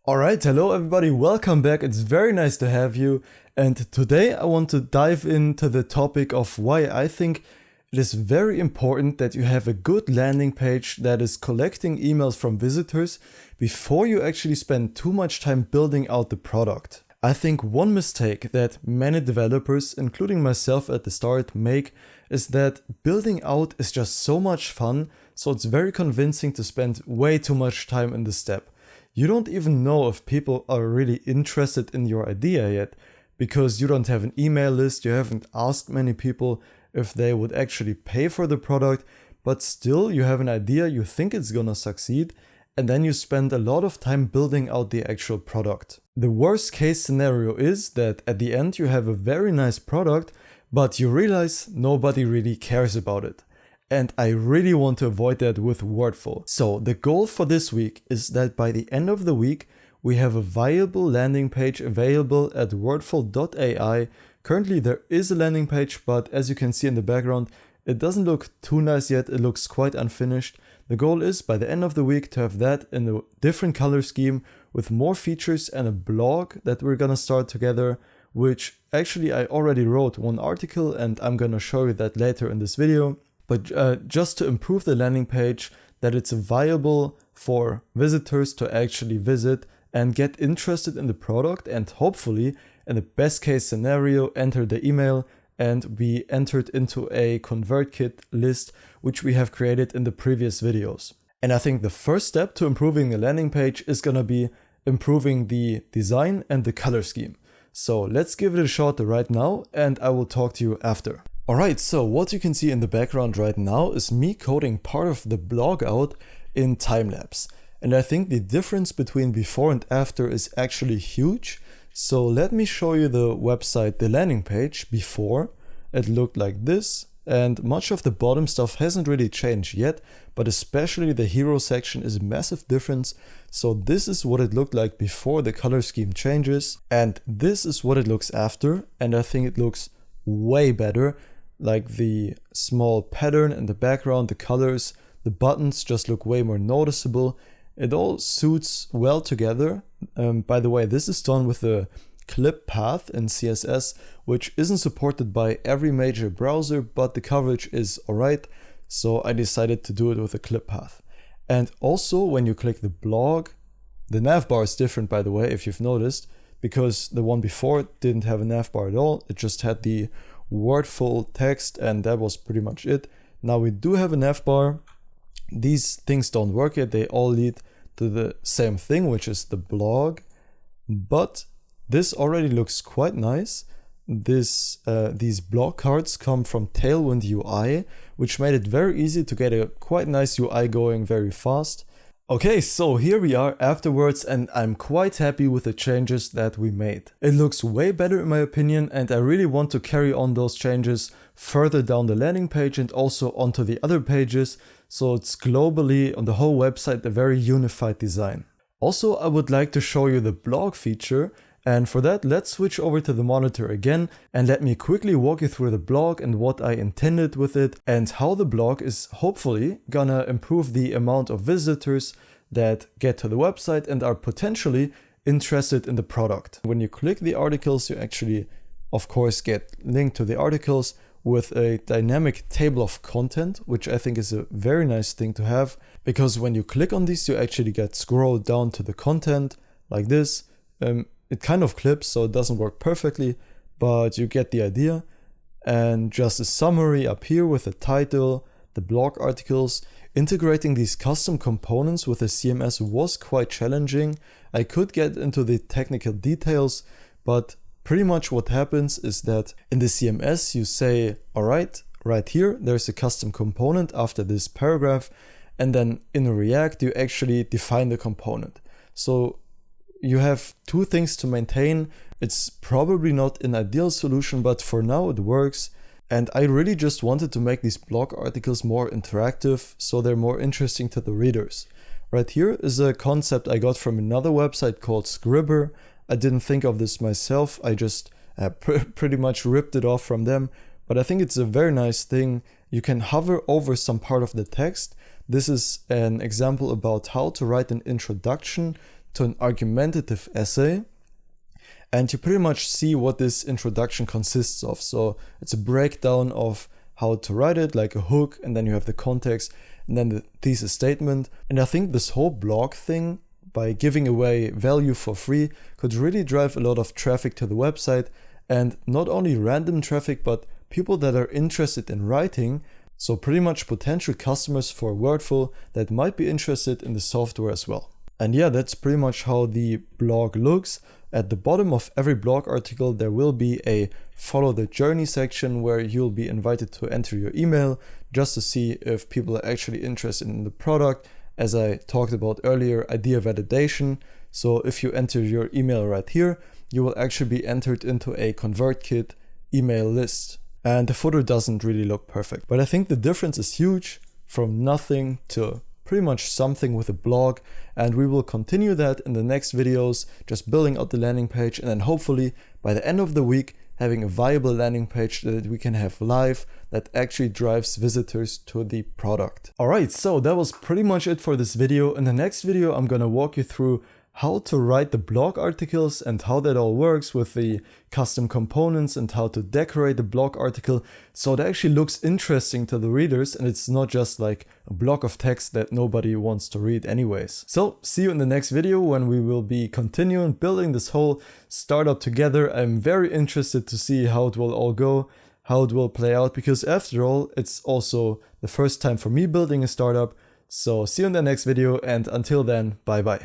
Alright, hello everybody, welcome back. It's very nice to have you. And today I want to dive into the topic of why I think it is very important that you have a good landing page that is collecting emails from visitors before you actually spend too much time building out the product. I think one mistake that many developers, including myself at the start, make is that building out is just so much fun, so it's very convincing to spend way too much time in this step. You don't even know if people are really interested in your idea yet, because you don't have an email list, you haven't asked many people if they would actually pay for the product, but still you have an idea, you think it's gonna succeed, and then you spend a lot of time building out the actual product. The worst case scenario is that at the end you have a very nice product, but you realize nobody really cares about it. And I really want to avoid that with Wordful. So the goal for this week is that by the end of the week, we have a viable landing page available at Wordful.ai. Currently there is a landing page, but as you can see in the background, it doesn't look too nice yet. It looks quite unfinished. The goal is by the end of the week to have that in a different color scheme with more features and a blog that we're gonna start together, which actually I already wrote one article and I'm gonna show you that later in this video. But just to improve the landing page, that it's viable for visitors to actually visit and get interested in the product and hopefully, in the best case scenario, enter the email and be entered into a ConvertKit list, which we have created in the previous videos. And I think the first step to improving the landing page is gonna be improving the design and the color scheme. So let's give it a shot right now and I will talk to you after. Alright, so what you can see in the background right now is me coding part of the blog out in time-lapse. And I think the difference between before and after is actually huge. So let me show you the website, the landing page. Before it looked like this, and much of the bottom stuff hasn't really changed yet, but especially the hero section is a massive difference. So this is what it looked like before the color scheme changes, and this is what it looks after, and I think it looks way better. Like the small pattern in the background, the colors, the buttons just look way more noticeable. It all suits well together. By the way, this is done with the clip path in CSS, which isn't supported by every major browser, but the coverage is alright. So I decided to do it with a clip path. And also when you click the blog, the navbar is different, by the way, if you've noticed, because the one before didn't have a navbar at all. It just had the Wordful text and that was pretty much it. Now we do have a navbar. These things don't work yet. They all lead to the same thing, which is the blog. But this already looks quite nice. These blog cards come from Tailwind UI, which made it very easy to get a quite nice UI going very fast. Okay, so here we are afterwards and I'm quite happy with the changes that we made. It looks way better in my opinion and I really want to carry on those changes further down the landing page and also onto the other pages, so it's globally on the whole website a very unified design. Also, I would like to show you the blog feature, and for that let's switch over to the monitor again and let me quickly walk you through the blog and what I intended with it and how the blog is hopefully gonna improve the amount of visitors that get to the website and are potentially interested in the product. When you click the articles, you actually of course get linked to the articles with a dynamic table of content, which I think is a very nice thing to have, because when you click on these you actually get scrolled down to the content like this. It kind of clips, so it doesn't work perfectly, but you get the idea. And just a summary up here with the title, the blog articles. Integrating these custom components with the CMS was quite challenging. I could get into the technical details, but pretty much what happens is that in the CMS you say, alright, right here there's a custom component after this paragraph, and then in React you actually define the component. So you have two things to maintain. It's probably not an ideal solution, but for now it works. And I really just wanted to make these blog articles more interactive, so they're more interesting to the readers. Right here is a concept I got from another website called Scribr. I didn't think of this myself, I just pretty much ripped it off from them. But I think it's a very nice thing. You can hover over some part of the text. This is an example about how to write an introduction to an argumentative essay. And you pretty much see what this introduction consists of. So it's a breakdown of how to write it, like a hook, and then you have the context, and then the thesis statement. And I think this whole blog thing, by giving away value for free, could really drive a lot of traffic to the website, and not only random traffic, but people that are interested in writing. So pretty much potential customers for Wordful that might be interested in the software as well. And yeah, that's pretty much how the blog looks. At the bottom of every blog article, there will be a follow the journey section where you'll be invited to enter your email just to see if people are actually interested in the product. As I talked about earlier, idea validation. So if you enter your email right here, you will actually be entered into a ConvertKit email list. And the footer doesn't really look perfect, but I think the difference is huge from nothing to pretty much something with a blog. And we will continue that in the next videos, just building out the landing page, and then hopefully by the end of the week having a viable landing page that we can have live that actually drives visitors to the product. Alright, so that was pretty much it for this video. In the next video, I'm gonna walk you through how to write the blog articles and how that all works with the custom components and how to decorate the blog article so it actually looks interesting to the readers and it's not just like a block of text that nobody wants to read anyways. So see you in the next video when we will be continuing building this whole startup together. I'm very interested to see how it will all go, how it will play out, because after all, it's also the first time for me building a startup. So see you in the next video, and until then, bye bye.